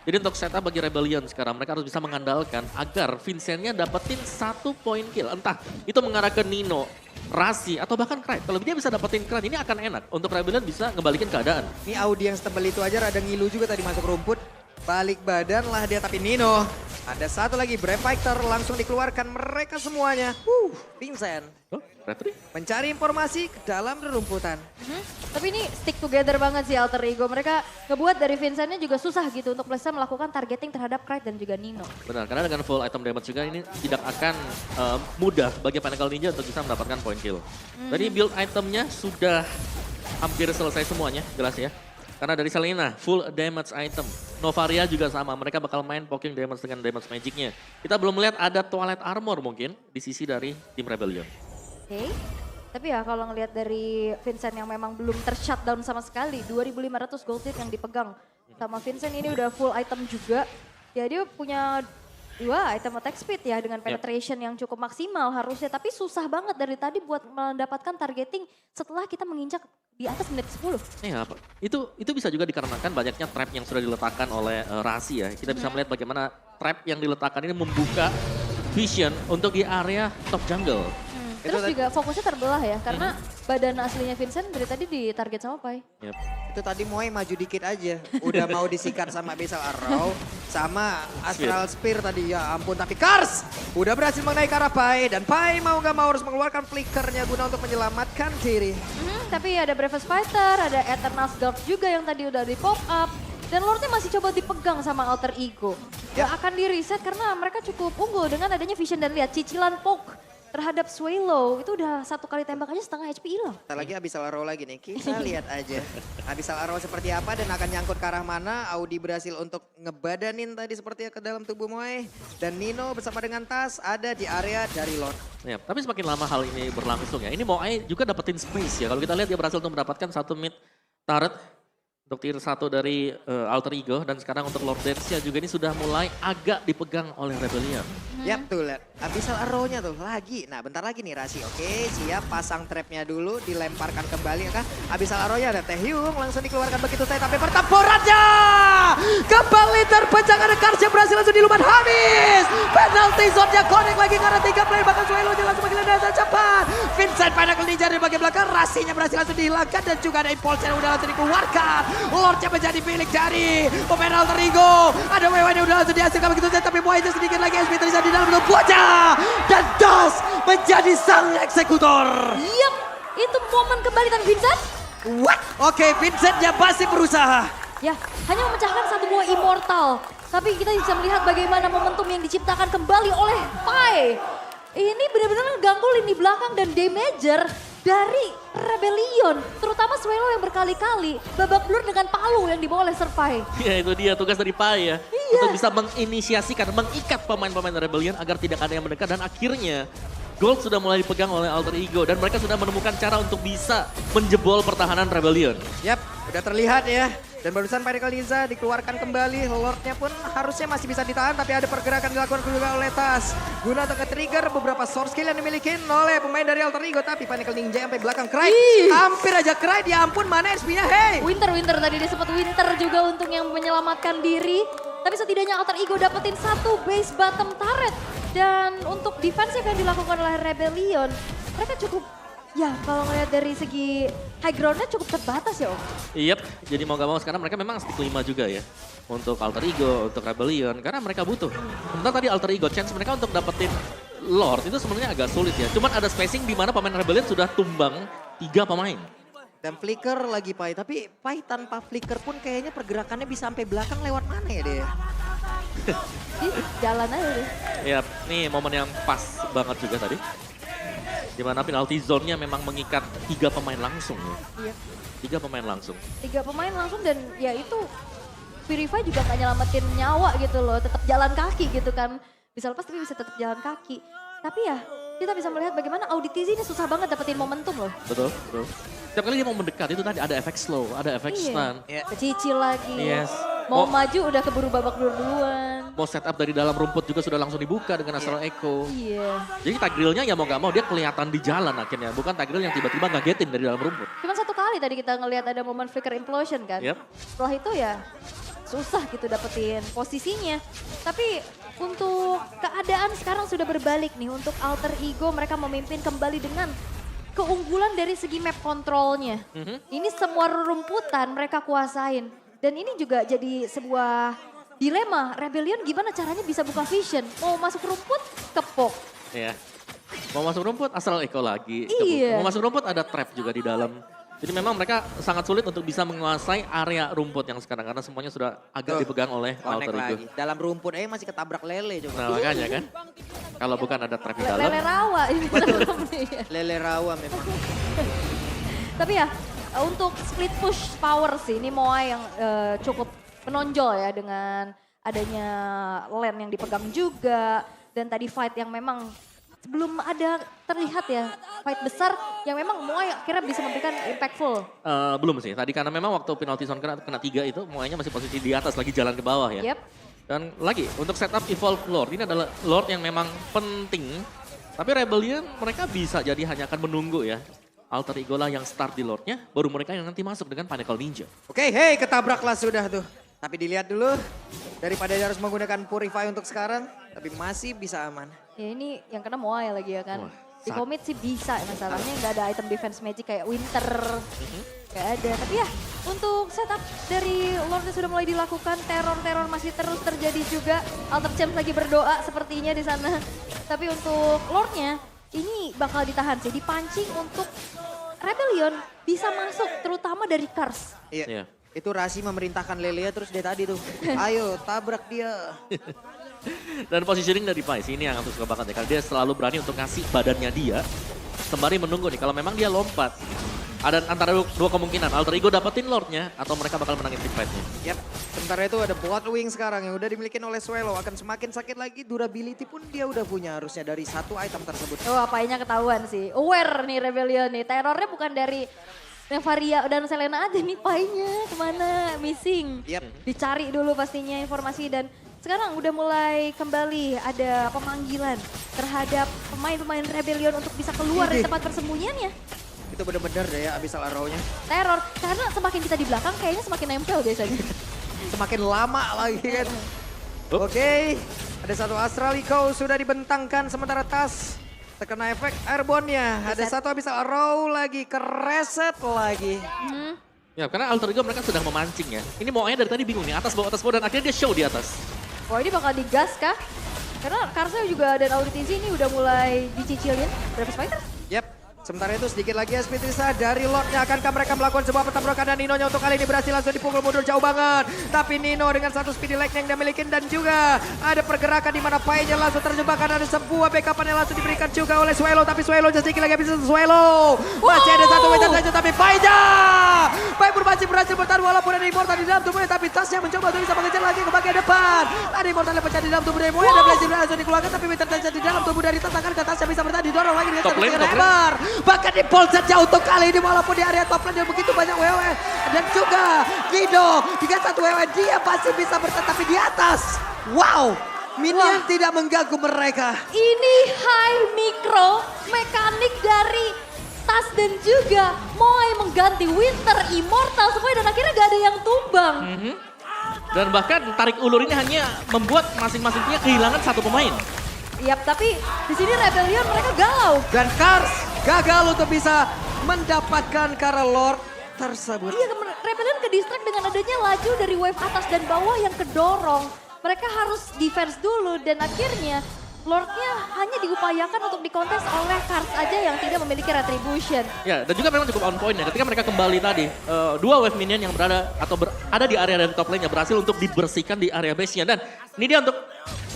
Jadi untuk setup bagi Rebellion sekarang, mereka harus bisa mengandalkan agar Vincentnya dapetin 1 poin kill. Entah itu mengarah ke Nino, Rasi, atau bahkan Krite. Kalau dia bisa dapetin Krite, ini akan enak untuk Rebellion bisa ngebalikin keadaan. Ini audiens tebel itu aja rada ngilu juga tadi masuk rumput. Balik badan lah dia, tapi Nino. Ada satu lagi Brave Fighter langsung dikeluarkan mereka semuanya. Vincent Oh, Retri? mencari informasi ke dalam rumputan. Tapi ini stick together banget sih Alter Ego. Mereka ngebuat dari Vincentnya juga susah gitu untuk bisa melakukan targeting terhadap Krite dan juga Nino. Benar, karena dengan full item damage juga ini tidak akan mudah bagi Pentacle Ninja untuk bisa mendapatkan point kill. Tadi build itemnya sudah hampir selesai semuanya, jelas ya. Karena dari Selena, full damage item. Novaria juga sama, mereka bakal main poking damage dengan damage magicnya. Kita belum melihat ada Twilight Armor mungkin di sisi dari tim Rebellion. Oke. Tapi ya kalau ngelihat dari Vincent yang memang belum ter-shutdown sama sekali. 2.500 gold lead yang dipegang. Sama Vincent ini udah full item juga. Ya dia punya 2 item attack speed ya dengan penetration yang cukup maksimal harusnya. Tapi susah banget dari tadi buat mendapatkan targeting setelah kita menginjak di atas menit 10. Iya, itu bisa juga dikarenakan banyaknya trap yang sudah diletakkan oleh Rasi ya. Kita bisa melihat bagaimana trap yang diletakkan ini membuka vision untuk di area top jungle. Terus juga fokusnya terbelah ya karena badan aslinya Vincent dari tadi ditarget sama Pai. Yep. Itu tadi Moe maju dikit aja. Udah mau disikat sama Abyssal Arrow. Sama Astral Spear tadi, ya ampun. Tapi Kars udah berhasil mengenai ke arah Pai. Dan Pai mau gak mau harus mengeluarkan flickernya guna untuk menyelamatkan diri. Tapi ada Bravest Fighter, ada Eternal Guard juga yang tadi udah di pop up. Dan Lordnya masih coba dipegang sama Alter Ego. Ya. Gak akan di reset karena mereka cukup unggul dengan adanya vision dan lihat cicilan poke terhadap Swallow. Itu udah 1 kali tembak aja setengah HP hilang. Kita lagi Abyssal Arrow lagi nih, kita lihat aja. Abyssal Arrow seperti apa dan akan nyangkut ke arah mana. Audi berhasil untuk ngebadanin tadi sepertinya ke dalam tubuh Moe. Dan Nino bersama dengan Tas ada di area dari Lord. Ya, tapi semakin lama hal ini berlangsung ya. Ini Moai juga dapetin space ya. Kalau kita lihat dia berhasil untuk mendapatkan 1 mid turret untuk tier 1 dari Alter Ego. Dan sekarang untuk Lord Dance juga ini sudah mulai agak dipegang oleh Rebellion. Yap tuh lihat. Abyssal Arrow-nya tuh lagi. Nah bentar lagi nih Rasi. Oke siap pasang trapnya dulu. Dilemparkan kembali. Abyssal Arrow-nya ada Taehyung langsung dikeluarkan begitu saja. Tapi pertempurannya kembali terpecah karena Karsnya berhasil langsung dilumat habis. Penalty zone-nya connect lagi karena 3 player bahkan Suelo langsung makin dan cepat. Vincent Pinnacle Ninja dari bagian belakang, Rasinya berhasil langsung dihilangkan dan juga ada impulse yang udah langsung dikeluarkan. Lordnya menjadi milik dari pemain Alter Ego. Ada WW yang udah langsung dihasilkan begitu saja tapi Muay sedikit lagi SP terjadi di dalam bentuk bocah. Dan Das menjadi sang eksekutor. Yep, itu momen kembali tapi Vincent. What? Oke, Vincentnya masih berusaha. Ya, hanya memecahkan satu buah immortal. Tapi kita bisa melihat bagaimana momentum yang diciptakan kembali oleh Pai. Ini benar-benar mengganggu lini belakang dan damager dari Rebellion. Terutama Suelo yang berkali-kali babak belur dengan palu yang dibawa oleh Serpai. Ya itu dia tugas dari Pai ya. Iya. Untuk bisa menginisiasikan, mengikat pemain-pemain Rebellion agar tidak ada yang mendekat. Dan akhirnya Gold sudah mulai dipegang oleh Alter Ego. Dan mereka sudah menemukan cara untuk bisa menjebol pertahanan Rebellion. Yap, udah terlihat ya. Dan barusan Pinnacle Ninja dikeluarkan kembali. Lordnya pun harusnya masih bisa ditahan. Tapi ada pergerakan dilakukan juga oleh Tas. Guna untuk nge-trigger beberapa source skill yang dimiliki oleh pemain dari Alter Ego. Tapi Pinnacle Ninja sampai belakang Cry. Hampir aja Cry, ya ampun mana SP-nya, hey. Winter tadi disebut Winter juga untuk yang menyelamatkan diri. Tapi setidaknya Alter Ego dapetin satu base bottom turret. Dan untuk defense yang dilakukan oleh Rebellion, mereka cukup, ya kalau ngeliat dari segi high ground-nya cukup terbatas ya Om. Yep, jadi mau gak mau sekarang mereka memang stick 5 juga ya. Untuk Alter Ego, untuk Rebellion, karena mereka butuh. Sementara tadi Alter Ego, chance mereka untuk dapetin Lord itu sebenarnya agak sulit ya. Cuman ada spacing di mana pemain Rebellion sudah tumbang 3 pemain. Dan flicker lagi Pai, tapi Pai tanpa flicker pun kayaknya pergerakannya bisa sampai belakang lewat mana ya dia? Jalan aja deh. Ya, nih momen yang pas banget juga tadi. Dimana penalty zone-nya memang mengikat 3 pemain langsung ya. Iya. 3 pemain langsung. 3 pemain langsung dan ya itu Purify juga gak nyelamatin nyawa gitu loh. Tetap jalan kaki gitu kan. Bisa lepas tapi bisa tetap jalan kaki. Tapi ya kita bisa melihat bagaimana Auditizi ini susah banget dapetin momentum loh. Betul, betul. Setiap kali dia mau mendekat itu tadi ada efek slow, ada efek stun. Kecicil lagi. Yes. Mau maju udah keburu babak duluan. Mau setup dari dalam rumput juga sudah langsung dibuka dengan Astral Echo. Iya. Jadi tagrilnya ya mau gak mau dia kelihatan di jalan akhirnya. Bukan tagril yang tiba-tiba ngagetin dari dalam rumput. Cuman satu kali tadi kita ngelihat ada momen flicker implosion kan. Yep. Setelah itu ya susah gitu dapetin posisinya. Tapi untuk keadaan sekarang sudah berbalik nih. Untuk Alter Ego mereka memimpin kembali dengan keunggulan dari segi map kontrolnya. Ini semua rumputan mereka kuasain. Dan ini juga jadi sebuah dilema. Rebellion gimana caranya bisa buka vision. Mau masuk rumput, kepok. Iya. Mau masuk rumput Astral Echo lagi. Iya. Mau masuk rumput ada trap juga di dalam. Jadi memang mereka sangat sulit untuk bisa menguasai area rumput yang sekarang. Karena semuanya sudah agak dipegang oleh Connect Alter Ego. lagi. Dalam rumput aja masih ketabrak lele coba. Nah makanya kan. Kalau bukan ada trap di dalam. Lele rawa ini. Lele rawa memang. Tapi ya untuk split push power sih ini Moai yang cukup menonjol ya dengan adanya lane yang dipegang juga. Dan tadi fight yang memang belum ada terlihat ya fight besar yang memang Moai akhirnya bisa memberikan impactful. Belum sih, tadi karena memang waktu penalty zone kena 3 itu Moainya masih posisi di atas lagi jalan ke bawah ya. Yep. Dan lagi untuk setup evolve Lord, ini adalah Lord yang memang penting. Tapi Rebellion mereka bisa jadi hanya akan menunggu ya. Alter Ego lah yang start di Lordnya, baru mereka yang nanti masuk dengan Pinnacle Ninja. Oke, hey ketabraklah sudah tuh. Tapi dilihat dulu, daripada dia harus menggunakan Purify untuk sekarang, tapi masih bisa aman. Ya ini yang kena Moai lagi ya kan. Wah, Di commit sih bisa masalahnya nggak ada item defense magic kayak Winter. Nggak ada, tapi ya untuk setup dari Lordnya sudah mulai dilakukan. Teror-teror masih terus terjadi juga. Alter Champs lagi berdoa sepertinya di sana. Tapi untuk Lordnya ini bakal ditahan sih, dipancing untuk Rebellion bisa masuk terutama dari Kars. Iya. Iya. Itu Rasi memerintahkan Lelea terus dia tadi tuh. Ayo tabrak dia. Dan positioning dari Pais ini yang aku suka banget ya, karena dia selalu berani untuk ngasih badannya dia. Sembari menunggu nih, kalau memang dia lompat. Ada antara dua kemungkinan, Alter Ego dapetin Lordnya atau mereka bakal menangin big fight-nya. Yap, sementara itu ada Bloodwing sekarang yang udah dimiliki oleh Suelo. Akan semakin sakit lagi, durability pun dia udah punya harusnya dari satu item tersebut. Oh apanya ketahuan sih, aware nih Rebellion nih. Terornya bukan dari Nevaria dan Selena aja nih, painya kemana, missing. Yap. Dicari dulu pastinya informasi dan sekarang udah mulai kembali ada pemanggilan terhadap pemain-pemain Rebellion untuk bisa keluar dari tempat persembunyiannya. Itu bener-bener deh ya Abyssal Arrow-nya. Teror, karena semakin kita di belakang kayaknya semakin nempel biasanya. semakin lama lagi kan. Oke, ada satu Astral Echo sudah dibentangkan sementara Tas terkena efek airborne-nya. Ada satu Abyssal Arrow lagi, kereset lagi. Ya, karena Alter Ego mereka sudah memancing ya. Ini maunya dari tadi bingung nih, atas bawah, dan akhirnya dia show di atas. Wah ini bakal digas kah? Karena Karsa juga dan Auditizi ini udah mulai dicicilin. Berapa fighter? Yap, sementara itu sedikit lagi SP Trisa dari Lordnya. Akankah mereka melakukan sebuah pertempuran dan Ninonya untuk kali ini berhasil langsung dipukul mundur jauh banget. Tapi Nino dengan satu speedy leg yang dia miliki dan juga ada pergerakan di mana Pai-nya langsung terjebak karena ada sebuah backupan yang langsung diberikan juga oleh Swelo. Tapi Swelo sedikit lagi bisa Swelo. Masih ada satu meter saja tapi Pai-nya. Pai pun masih berhasil bertahan walaupun ada Immortal di dalam tubuhnya. Tapi Tasnya mencoba untuk bisa mengejar lagi ke bagian depan. Ada Immortal yang pecah di dalam tubuh dari Moe. Ada Blazing langsung dikeluarkan tapi meter saja di dalam tubuh dari Tas. Akankah Tasnya bisa bertahan didorong lagi dengan Top lane, top lane. Hammer. Bahkan di pole saja untuk kali ini walaupun di area top lane yang begitu banyak WW. Dan juga Guido dengan satu WW dia pasti bisa bertahan tapi di atas. Wow, minion tidak mengganggu mereka. Ini high micro mekanik dari Tas dan juga Moai mengganti Winter, Immortal semuanya dan akhirnya gak ada yang tumbang. Dan bahkan tarik ulur ini hanya membuat masing-masing punya kehilangan satu pemain. Yap, tapi di sini Rebellion mereka galau. Dan Kars gagal untuk bisa mendapatkan Kara Lord tersebut. Iya, Rebellion ke distract dengan adanya laju dari wave atas dan bawah yang kedorong. Mereka harus defense dulu dan akhirnya Lordnya hanya diupayakan untuk dikontes oleh Kars aja yang tidak memiliki retribution. Ya, dan juga memang cukup on point ya. Ketika mereka kembali tadi, dua wave minion yang berada atau ada di area dari top lane-nya berhasil untuk dibersihkan di area base-nya. Dan ini dia untuk,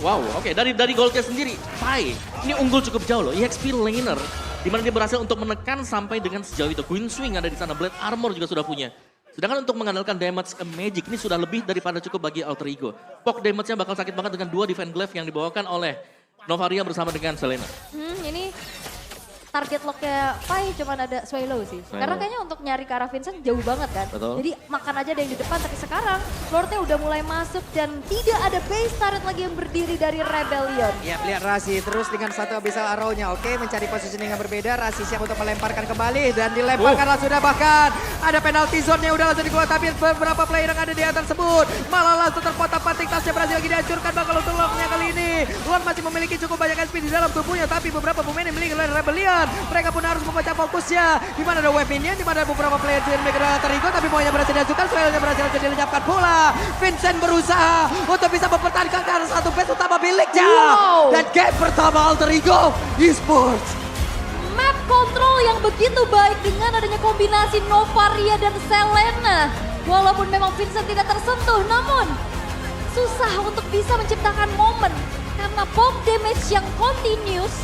wow, oke, dari goldnya sendiri, Pai, ini unggul cukup jauh loh, EXP laner. Dimana dia berhasil untuk menekan sampai dengan sejauh itu. Queen Swing ada di sana, Blade Armor juga sudah punya. Sedangkan untuk mengandalkan damage magic ini sudah lebih daripada cukup bagi Alter Ego. Poke damage-nya bakal sakit banget dengan dua Divine Glaive yang dibawakan oleh Novaria bersama dengan Selena. Ini target locknya Pai cuma ada Swallow sih. Karena kayaknya untuk nyari ke arah Vincent jauh banget kan. Betul. Jadi makan aja ada yang di depan, tapi sekarang Lordnya udah mulai masuk dan tidak ada base turret lagi yang berdiri dari Rebellion. Ya, lihat Rasi terus dengan satu Abyssal Arrow-nya. Oke, mencari positioning yang berbeda. Rasi siap untuk melemparkan kembali dan dilemparkan sudah bahkan ada penalty zone-nya udah langsung dikeluarkan. Tapi beberapa player yang ada di atas tersebut malah langsung terpotak-patik. Tasnya berhasil lagi dihancurkan bakal untuk Lord-nya kali ini. Lord masih memiliki cukup banyak SP di dalam tubuhnya, tapi beberapa pemain yang memiliki oleh Rebellion. Mereka pun harus memecah fokusnya. Di mana ada wave minion, di mana ada beberapa player yang terigo, tapi poinnya berhasil dihancurkan. Swellnya berhasil dilenyapkan pula. Vincent berusaha untuk bisa mempertahankan karena satu base utama miliknya. Wow. Dan game pertama Alter Ego Esports. Map control yang begitu baik dengan adanya kombinasi Novaria dan Selena. Walaupun memang Vincent tidak tersentuh, namun susah untuk bisa menciptakan momen. Karena bomb damage yang continuous,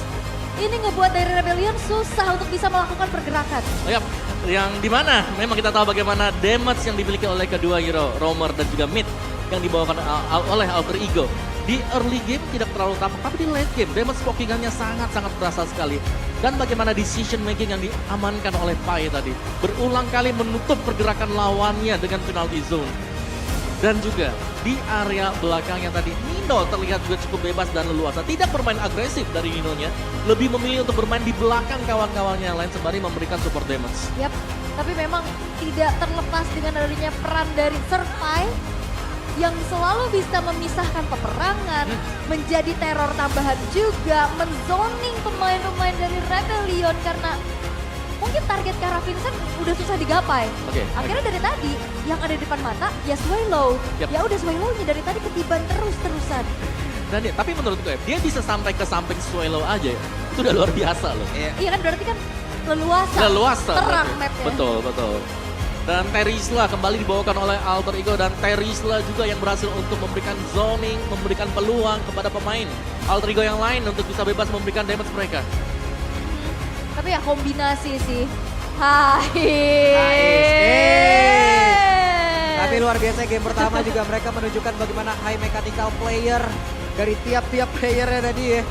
ini ngebuat dari Rebellion susah untuk bisa melakukan pergerakan. Oh ya, yang dimana memang kita tahu bagaimana damage yang dimiliki oleh kedua hero, Roamer dan juga Mid yang dibawakan oleh Alter Ego. Di early game tidak terlalu tampak, tapi di late game damage pokingannya sangat-sangat berasa sekali. Dan bagaimana decision making yang diamankan oleh Pai tadi. Berulang kali menutup pergerakan lawannya dengan penalty zone. Dan juga di area belakangnya tadi Nino terlihat juga cukup bebas dan leluasa. Tidak bermain agresif dari Ninonya. Lebih memilih untuk bermain di belakang kawan-kawannya yang lain sembari memberikan support damage. Yap, tapi memang tidak terlepas dengan adanya peran dari Serpai yang selalu bisa memisahkan peperangan, menjadi teror tambahan juga, menzoning pemain-pemain dari Rebellion karena mungkin target ke arah Vincent udah susah digapai. Akhirnya dari tadi yang ada di depan mata ya Swallow. Yep. Ya udah Swallow-nya dari tadi ketiban terus-terusan. Dan ya, tapi menurut gue dia bisa sampai ke samping Swallow aja ya. Itu udah luar biasa loh. Iya kan berarti kan leluasa. Leluasa. Terang berarti. mapnya. Betul, betul. Dan Terisla kembali dibawakan oleh Alter Ego dan Terisla juga yang berhasil untuk memberikan zoning, memberikan peluang kepada pemain Alter Ego yang lain untuk bisa bebas memberikan damage mereka. Tapi ya kombinasi sih. Tapi luar biasa game pertama juga mereka menunjukkan bagaimana high mechanical player dari tiap-tiap playernya tadi ya.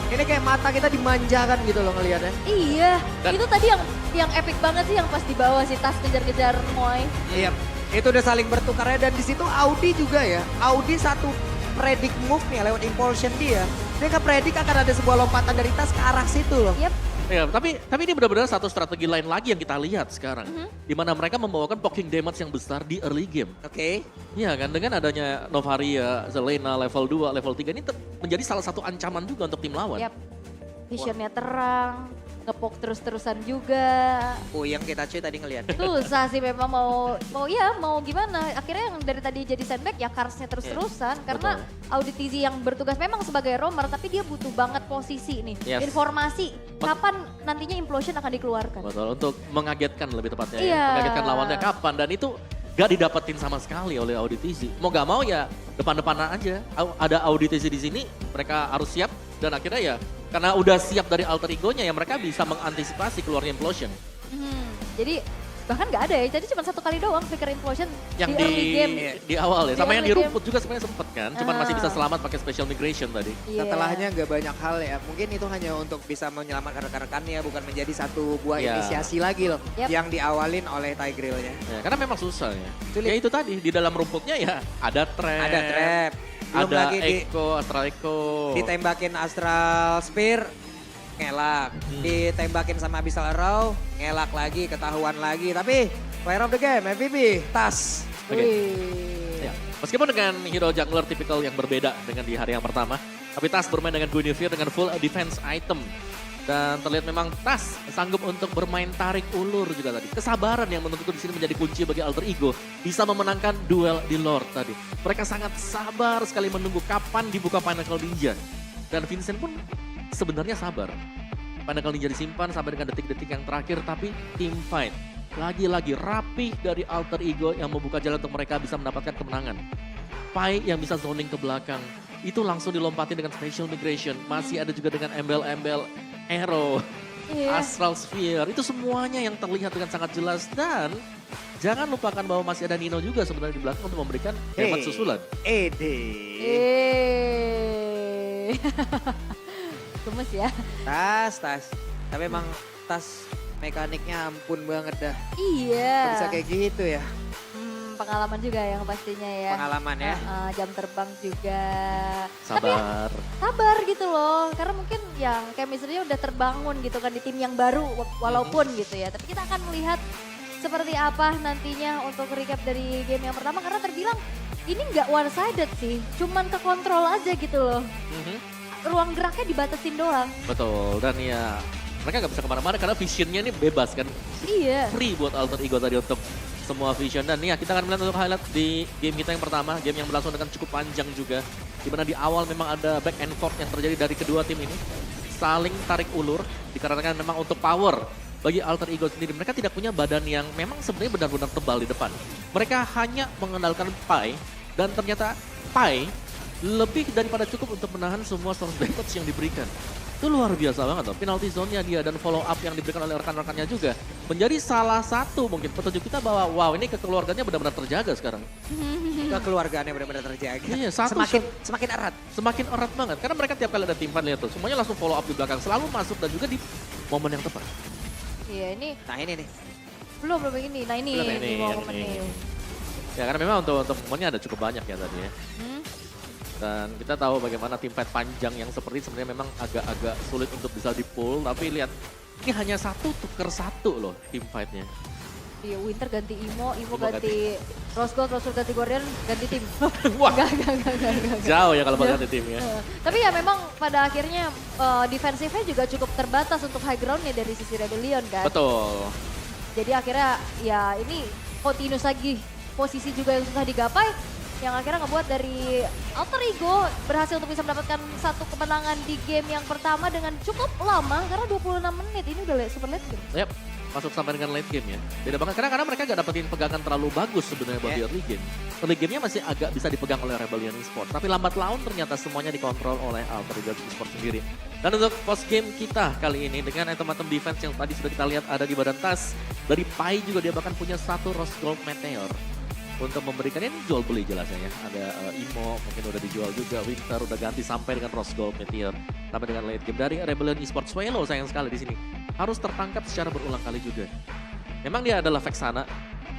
Ini kayak mata kita dimanjakan gitu loh ngelihatnya. Iya, itu tadi yang epic banget sih yang pas di bawah si Tas kejar-kejar Moai. Iya, itu udah saling bertukarnya dan di situ Audi juga ya. Audi satu predict move nih lewat impulsion dia. Dia nge-predict akan ada sebuah lompatan dari Tas ke arah situ loh. Yep. Ya, tapi ini benar-benar satu strategi lain lagi yang kita lihat sekarang. Di mana mereka membawakan poking damage yang besar di early game. Oke. Iya kan, dengan adanya Novaria, Zelena, level 2, level 3 ini menjadi salah satu ancaman juga untuk tim lawan. Yap. Visionnya terang, ngepok terus-terusan juga. Yang kita cuy tadi ngeliat. Susah sih memang mau gimana. Akhirnya yang dari tadi jadi sandbag ya Karsnya terus-terusan. Karena Auditizi yang bertugas memang sebagai roamer tapi dia butuh banget posisi nih. Yes. Informasi kapan nantinya implosion akan dikeluarkan. Betul, untuk mengagetkan lebih tepatnya ya. Iya. Mengagetkan lawannya kapan dan itu gak didapetin sama sekali oleh Auditizi. Mau gak mau ya depan-depanan aja. Ada Auditizi di sini, mereka harus siap dan akhirnya ya karena udah siap dari alter ego-nya ya mereka bisa mengantisipasi keluarnya implosion. Jadi bahkan nggak ada ya, jadi cuma satu kali doang flicker implosion Yang di early game. di awal ya, Di sama yang early di rumput juga sebenarnya sempet kan, cuman masih bisa selamat pakai special migration tadi. Iya. Setelahnya nggak banyak hal ya. Mungkin itu hanya untuk bisa menyelamatkan rekan-rekannya, bukan menjadi satu buah Iya. inisiasi lagi loh. Yep. Yang diawalin oleh Tigreal-nya. Ya, karena memang susah ya. Sulit. Ya itu tadi, di dalam rumputnya ya ada trap. Ada trap. Belum Ada lagi Astral Echo. ditembakin Astral Spear, ngelak. Ditembakin sama Abyssal Arrow, ngelak lagi, ketahuan lagi. Tapi player of the game, MVP, Tas. Oke. Wih. Ya. Meskipun dengan hero jungler tipikal yang berbeda dengan di hari yang pertama, tapi Tas bermain dengan Guinevere dengan full defense item. Dan terlihat memang Tas sanggup untuk bermain tarik ulur juga tadi. Kesabaran yang menurutku di sini menjadi kunci bagi alter ego. Bisa memenangkan duel di Lord tadi. Mereka sangat sabar sekali menunggu kapan dibuka Pinnacle Ninja. Dan Vincent pun sebenarnya sabar. Pinnacle Ninja disimpan sampai dengan detik-detik yang terakhir. Tapi team fight lagi-lagi rapih dari alter ego yang membuka jalan untuk mereka bisa mendapatkan kemenangan. Pai yang bisa zoning ke belakang. Itu langsung dilompatin dengan special migration. Masih ada juga dengan embel-embel arrow, Iya. astral sphere. Itu semuanya yang terlihat dengan sangat jelas. Dan jangan lupakan bahwa masih ada Nino juga sebenarnya di belakang untuk memberikan hemat susulan. Ede. Gemes ya. Tas. Tapi emang Tas mekaniknya ampun banget dah. Iya. Kok bisa kayak gitu ya. Pengalaman juga yang pastinya ya. Pengalaman ya. Jam terbang juga. Tapi ya, Sabar. sabar gitu loh. Karena mungkin yang chemistry-nya udah terbangun gitu kan di tim yang baru walaupun gitu ya. Tapi kita akan melihat seperti apa nantinya untuk recap dari game yang pertama. Karena terbilang ini nggak one sided sih. Cuman ke kontrol aja gitu loh. Ruang geraknya dibatasin doang. Betul, dan ya mereka nggak bisa kemana-mana karena visionnya ini bebas kan. Iya. Free buat alter ego tadi untuk semua vision. Dan ya kita akan melihat untuk highlight di game kita yang pertama. Game yang berlangsung dengan cukup panjang juga. Dimana di awal memang ada back and forth yang terjadi dari kedua tim ini. Saling tarik ulur dikarenakan memang untuk power. Bagi alter ego sendiri, mereka tidak punya badan yang memang sebenarnya benar-benar tebal di depan. Mereka hanya mengandalkan Pai dan ternyata Pai lebih daripada cukup untuk menahan semua source damage yang diberikan. Itu luar biasa banget loh. Penalty zone-nya dia dan follow up yang diberikan oleh rekan-rekannya juga. Menjadi salah satu mungkin petunjuk kita bahwa wow ini kekeluarganya benar-benar terjaga sekarang. Kekeluargaannya benar-benar terjaga. Iya, Semakin erat. Semakin erat banget. Karena mereka tiap kali ada tim fight lihat tuh. Semuanya langsung follow up di belakang. Selalu masuk dan juga di momen yang tepat. Iya ini Nah ini nih. belum ini. Nah ini Belum di momen ini. ini. Ya karena memang untuk momennya ada cukup banyak ya tadi ya. Dan kita tahu bagaimana tim fight panjang yang seperti sebenarnya memang agak-agak sulit untuk bisa di-pull. Tapi lihat, ini hanya satu tuker satu loh tim fightnya. Iya, Winter ganti Imo Imo ganti Rose Gold ganti Guardian, ganti tim. Wah, Enggak. jauh ya kalau bahkan di timnya. Tapi ya memang pada akhirnya defensifnya juga cukup terbatas untuk high groundnya dari sisi Rebellion kan. Betul. Jadi akhirnya ya ini continuous lagi posisi juga yang susah digapai. Yang akhirnya ngebuat dari alter ego berhasil untuk bisa mendapatkan satu kemenangan di game yang pertama dengan cukup lama karena 26 menit ini udah super late game. Yap, masuk sampai dengan late game ya. Beda banget karena mereka gak dapetin pegangan terlalu bagus sebenarnya buat di early game. Early gamenya masih agak bisa dipegang oleh Rebellion Esports. Tapi lambat laun ternyata semuanya dikontrol oleh Alter Ego Esports sendiri. Dan untuk post game kita kali ini dengan item-item defense yang tadi sudah kita lihat ada di badan tas. Dari Pai juga dia bahkan punya satu Rose Gold Meteor. Untuk memberikan ini jual beli jelasnya ya. Ada Imo mungkin udah dijual juga, Winter udah ganti sampai dengan Rose Gold Meteor. Sampai dengan late game dari Rebellion Esports. Swelo sayang sekali di sini. Harus tertangkap secara berulang kali juga. Memang dia adalah Vexana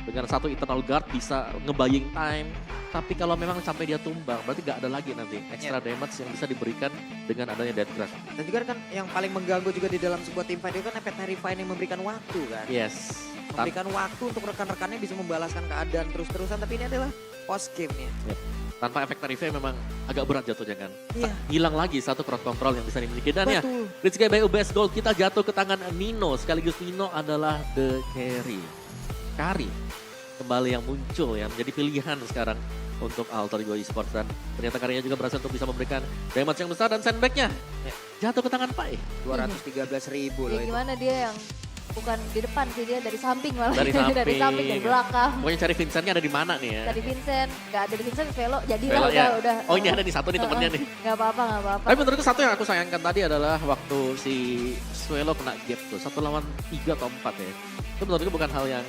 dengan satu Eternal Guard bisa ngebaying time. Tapi kalau memang sampai dia tumbang, berarti gak ada lagi nanti extra damage yang bisa diberikan dengan adanya Death Grasp. Dan juga kan yang paling mengganggu juga di dalam sebuah teamfight itu kan efek Terrifying yang memberikan waktu kan. Yes. Memberikan waktu untuk rekan-rekannya bisa membalaskan keadaan terus-terusan. Tapi ini adalah post game-nya. Tanpa efek Terrify memang agak berat jatuhnya kan. Iya. Hilang lagi satu crowd control yang bisa dimiliki. Dan ya, Betul. Ritsky by UBS Gold kita jatuh ke tangan Nino. Sekaligus Nino adalah the carry. Kari kembali yang muncul ya, menjadi pilihan sekarang untuk Alter Ego Esports. Dan ternyata Karinya juga berhasil untuk bisa memberikan damage yang besar dan sandbagnya jatuh ke tangan Pai. 213.000 loh Ya itu. gimana dia yang bukan di depan sih, dia dari samping malah. Dari dari samping, dari belakang. Pokoknya cari Vincentnya ada di mana nih ya. Tadi Vincent, gak ada di Vincent, Velo jadilah Velo, ya. udah. Oh ini ada di satu nih temennya nih. Gak apa-apa, gak apa-apa. Tapi menurutku satu yang aku sayangkan tadi adalah waktu si Suelo kena gap tuh. 1 lawan 3 atau 4 ya. Itu menurutku bukan hal yang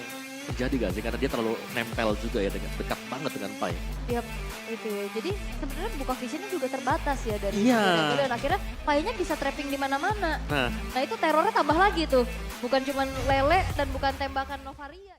terjadi gak sih? Karena dia terlalu nempel juga ya, dekat banget dengan Pai. Yap, itu ya. Jadi sebenarnya buka visionnya juga terbatas ya dari Iya. Rebel, dan akhirnya Pai-nya bisa trapping di mana-mana. Nah, Nah itu terornya tambah lagi tuh. Bukan cuma lele dan bukan tembakan Novaria.